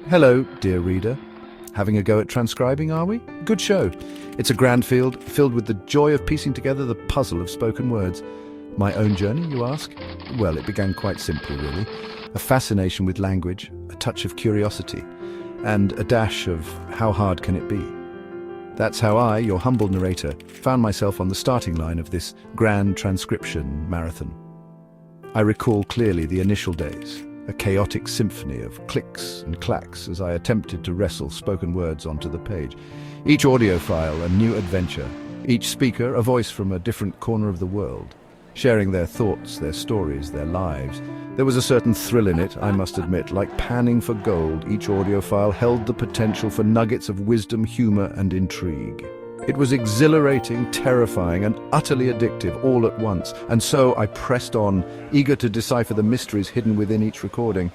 Hello, dear reader. Having a go at transcribing, are we? Good show. It's a grand field, filled with the joy of piecing together the puzzle of spoken words. My own journey, you ask? Well, it began quite simply, really. A fascination with language, a touch of curiosity, and a dash of how hard can it be? That's how I, your humble narrator, found myself on the starting line of this grand transcription marathon. I recall clearly the initial days, a chaotic symphony of clicks and clacks as I attempted to wrestle spoken words onto the page. Each audio file a new adventure, each speaker a voice from a different corner of the world, sharing their thoughts, their stories, their lives. There was a certain thrill in it, I must admit. Like panning for gold, each audio file held the potential for nuggets of wisdom, humor, and intrigue. It was exhilarating, terrifying, and utterly addictive all at once, and so I pressed on, eager to decipher the mysteries hidden within each recording.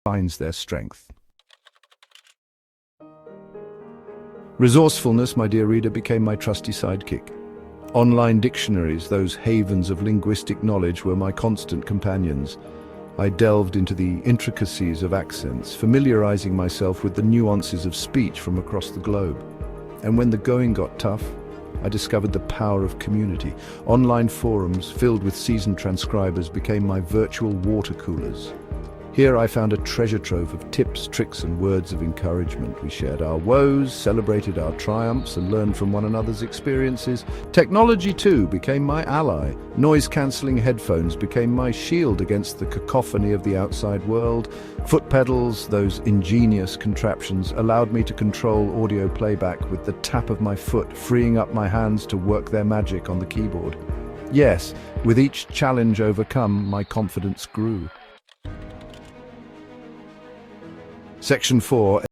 Finds their strength. Resourcefulness, my dear reader, became my trusty sidekick. Online dictionaries, those havens of linguistic knowledge, were my constant companions. I delved into the intricacies of accents, familiarizing myself with the nuances of speech from across the globe. And when the going got tough, I discovered the power of community. Online forums filled with seasoned transcribers became my virtual water coolers. Here I found a treasure trove of tips, tricks, and words of encouragement. We shared our woes, celebrated our triumphs, and learned from one another's experiences. Technology, too, became my ally. Noise-cancelling headphones became my shield against the cacophony of the outside world. Foot pedals, those ingenious contraptions, allowed me to control audio playback with the tap of my foot, freeing up my hands to work their magic on the keyboard. Yes, with each challenge overcome, my confidence grew. Section 4.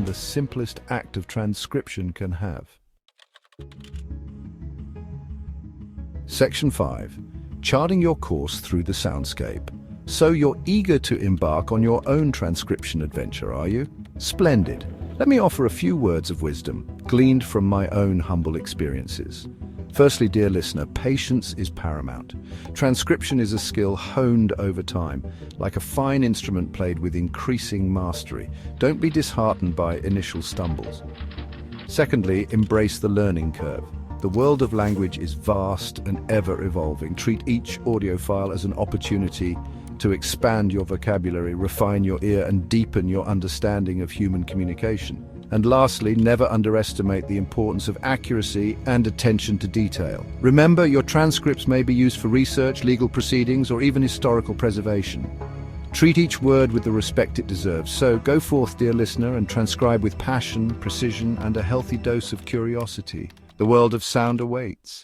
The simplest act of transcription can have. Section 5. Charting your course through the soundscape. So you're eager to embark on your own transcription adventure, are you? Splendid. Let me offer a few words of wisdom, gleaned from my own humble experiences. Firstly, dear listener, patience is paramount. Transcription is a skill honed over time, like a fine instrument played with increasing mastery. Don't be disheartened by initial stumbles. Secondly, embrace the learning curve. The world of language is vast and ever-evolving. Treat each audio file as an opportunity to expand your vocabulary, refine your ear, and deepen your understanding of human communication. And lastly, never underestimate the importance of accuracy and attention to detail. Remember, your transcripts may be used for research, legal proceedings, or even historical preservation. Treat each word with the respect it deserves. So go forth, dear listener, and transcribe with passion, precision, and a healthy dose of curiosity. The world of sound awaits.